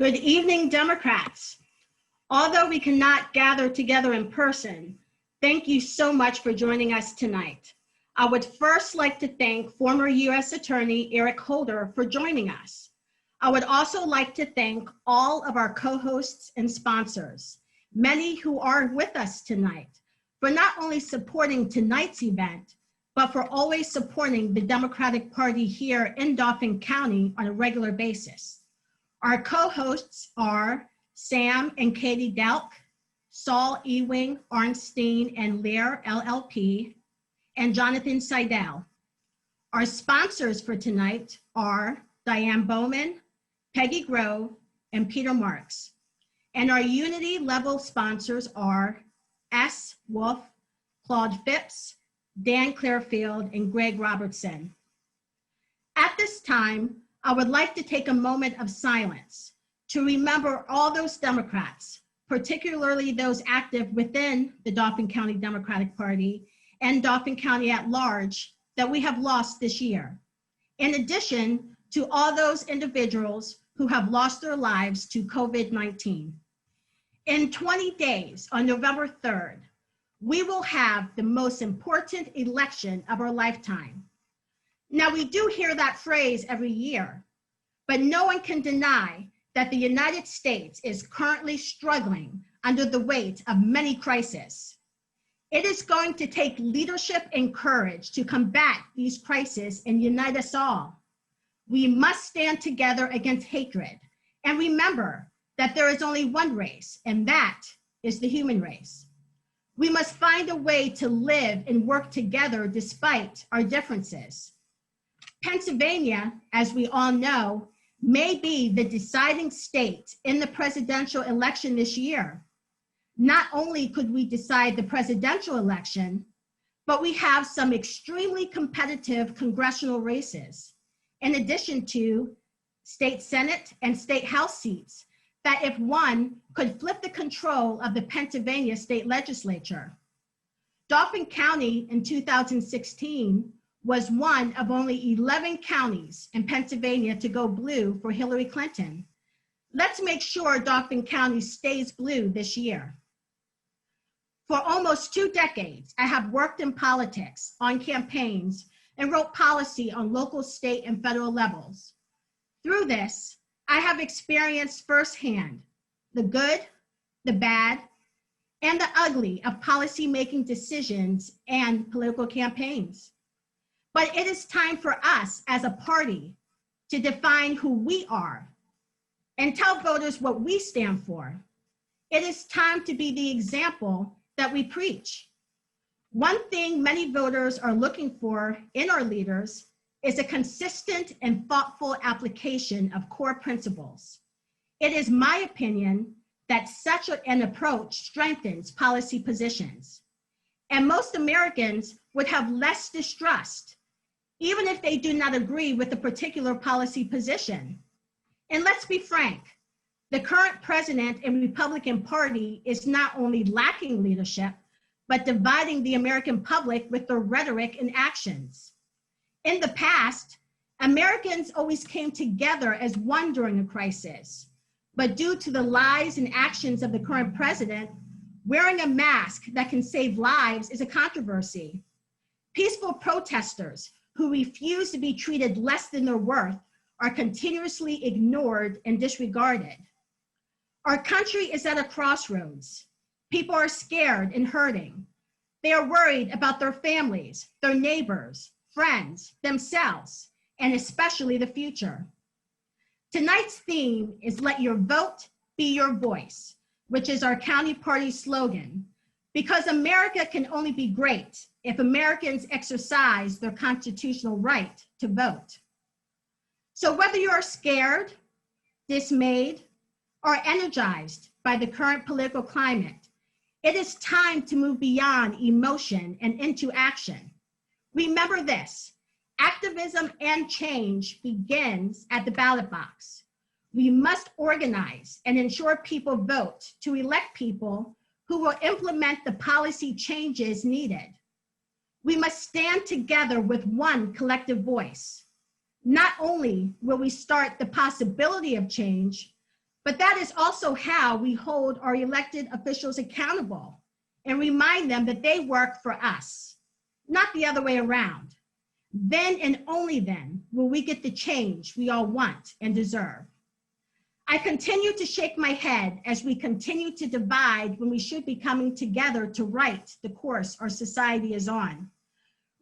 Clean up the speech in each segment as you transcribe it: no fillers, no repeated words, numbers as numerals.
Good evening, Democrats. Although we cannot gather together in person, thank you so much for joining us tonight. I would first like to thank former U.S. Attorney Eric Holder for joining us. I would also like to thank all of our co-hosts and sponsors, many who are with us tonight, for not only supporting tonight's event, but for always supporting the Democratic Party here in Dauphin County on a regular basis. Our co-hosts are Sam and Katie Delk, Saul Ewing, Arnstein and Lear, LLP, and Jonathan Seidel. Our sponsors for tonight are Diane Bowman, Peggy Grove, and Peter Marks. And our Unity level sponsors are S. Wolf, Claude Phipps, Dan Clarefield, and Greg Robertson. At this time, I would like to take a moment of silence to remember all those Democrats, particularly those active within the Dauphin County Democratic Party and Dauphin County at large that we have lost this year, in addition to all those individuals who have lost their lives to COVID-19. In 20 days, on November 3rd, we will have the most important election of our lifetime. Now, we do hear that phrase every year, but no one can deny that the United States is currently struggling under the weight of many crises. It is going to take leadership and courage to combat these crises and unite us all. We must stand together against hatred and remember that there is only one race, and that is the human race. We must find a way to live and work together despite our differences. Pennsylvania, as we all know, may be the deciding state in the presidential election this year. Not only could we decide the presidential election, but we have some extremely competitive congressional races, in addition to state Senate and state House seats that, if won, could flip the control of the Pennsylvania state legislature. Dauphin County in 2016 was one of only 11 counties in Pennsylvania to go blue for Hillary Clinton. Let's make sure Dauphin County stays blue this year. For almost 2 decades, I have worked in politics, on campaigns, and wrote policy on local, state, and federal levels. Through this, I have experienced firsthand the good, the bad, and the ugly of policy-making decisions and political campaigns. But it is time for us as a party to define who we are and tell voters what we stand for. It is time to be the example that we preach. One thing many voters are looking for in our leaders is a consistent and thoughtful application of core principles. It is my opinion that such an approach strengthens policy positions, and most Americans would have less distrust even if they do not agree with a particular policy position. And let's be frank, the current president and Republican Party is not only lacking leadership, but dividing the American public with their rhetoric and actions. In the past, Americans always came together as one during a crisis, but due to the lies and actions of the current president, wearing a mask that can save lives is a controversy. Peaceful protesters who refuse to be treated less than their worth are continuously ignored and disregarded. Our country is at a crossroads. People are scared and hurting. They are worried about their families, their neighbors, friends, themselves, and especially the future. Tonight's theme is "Let your vote be your voice," which is our county party slogan, because America can only be great if Americans exercise their constitutional right to vote. So whether you're scared, dismayed, or energized by the current political climate, it is time to move beyond emotion and into action. Remember this, activism and change begins at the ballot box. We must organize and ensure people vote to elect people who will implement the policy changes needed. We must stand together with one collective voice. Not only will we start the possibility of change, But that is also how we hold our elected officials accountable and remind them that they work for us, not the other way around. Then and only then will we get the change we all want and deserve. I continue to shake my head as we continue to divide when we should be coming together to right the course our society is on.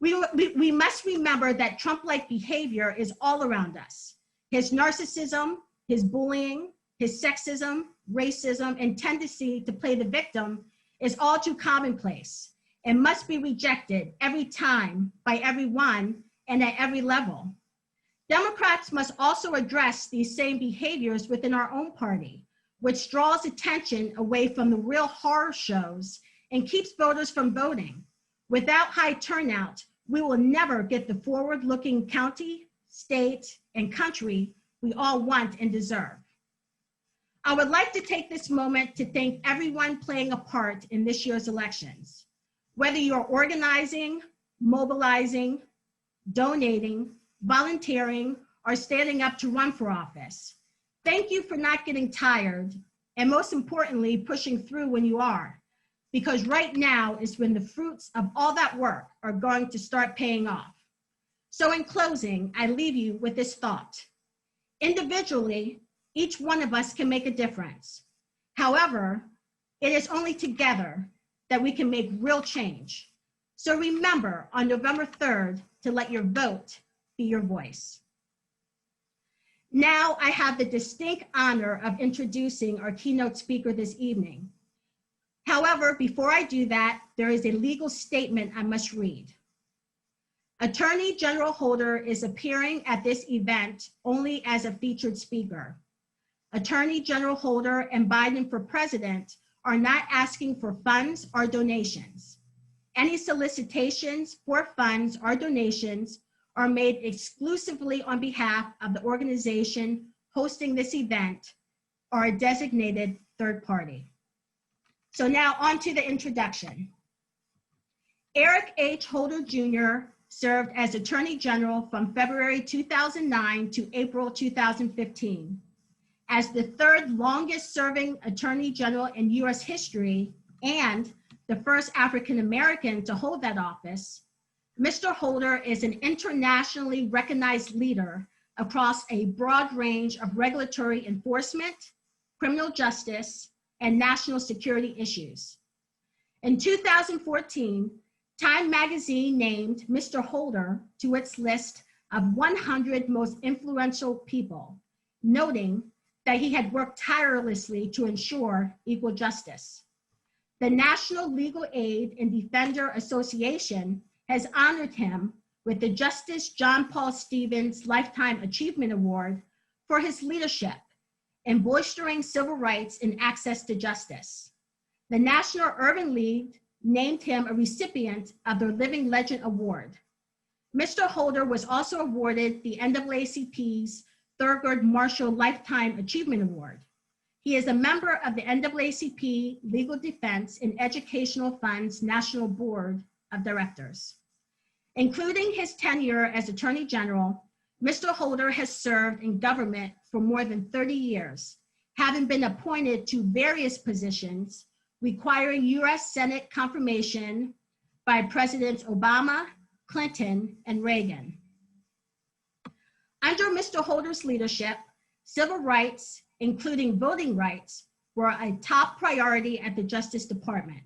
We must remember that Trump-like behavior is all around us. His narcissism, his bullying, his sexism, racism, and tendency to play the victim is all too commonplace and must be rejected every time by everyone and at every level. Democrats must also address these same behaviors within our own party, which draws attention away from the real horror shows and keeps voters from voting. Without high turnout, we will never get the forward-looking county, state, and country we all want and deserve. I would like to take this moment to thank everyone playing a part in this year's elections. Whether you're organizing, mobilizing, donating, volunteering, or standing up to run for office, thank you for not getting tired, and most importantly, pushing through when you are, because right now is when the fruits of all that work are going to start paying off. So in closing, I leave you with this thought. Individually, each one of us can make a difference. However, it is only together that we can make real change. So remember on November 3rd to let your vote be your voice. Now I have the distinct honor of introducing our keynote speaker this evening. However, before I do that, there is a legal statement I must read. Attorney General Holder is appearing at this event only as a featured speaker. Attorney General Holder and Biden for president are not asking for funds or donations. Any solicitations for funds or donations are made exclusively on behalf of the organization hosting this event or a designated third party. So now on to the introduction. Eric H. Holder Jr. served as Attorney General from February 2009 to April 2015. As the third longest serving Attorney General in US history and the first African American to hold that office, Mr. Holder is an internationally recognized leader across a broad range of regulatory enforcement, criminal justice, and national security issues. In 2014, Time magazine named Mr. Holder to its list of 100 most influential people, noting that he had worked tirelessly to ensure equal justice. The National Legal Aid and Defender Association has honored him with the Justice John Paul Stevens Lifetime Achievement Award for his leadership in bolstering civil rights and access to justice. The National Urban League named him a recipient of their Living Legend Award. Mr. Holder was also awarded the NAACP's Thurgood Marshall Lifetime Achievement Award. He is a member of the NAACP Legal Defense and Educational Fund's National Board of Directors. Including his tenure as Attorney General, Mr. Holder has served in government for more than 30 years, having been appointed to various positions requiring US Senate confirmation by Presidents Obama, Clinton, and Reagan. Under Mr. Holder's leadership, civil rights, including voting rights, were a top priority at the Justice Department.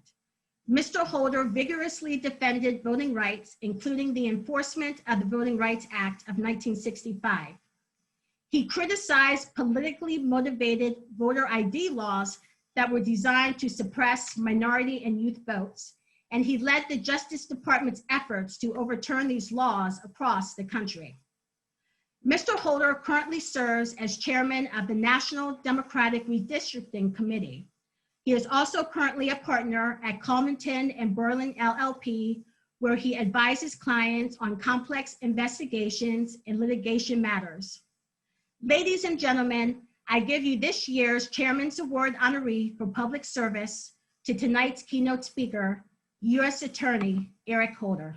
Mr. Holder vigorously defended voting rights, including the enforcement of the Voting Rights Act of 1965. He criticized politically motivated voter ID laws that were designed to suppress minority and youth votes, and he led the Justice Department's efforts to overturn these laws across the country. Mr. Holder currently serves as chairman of the National Democratic Redistricting Committee. He is also currently a partner at Colemanton and Berlin LLP, where he advises clients on complex investigations and litigation matters. Ladies and gentlemen, I give you this year's Chairman's Award honoree for public service to tonight's keynote speaker, U.S. Attorney Eric Holder.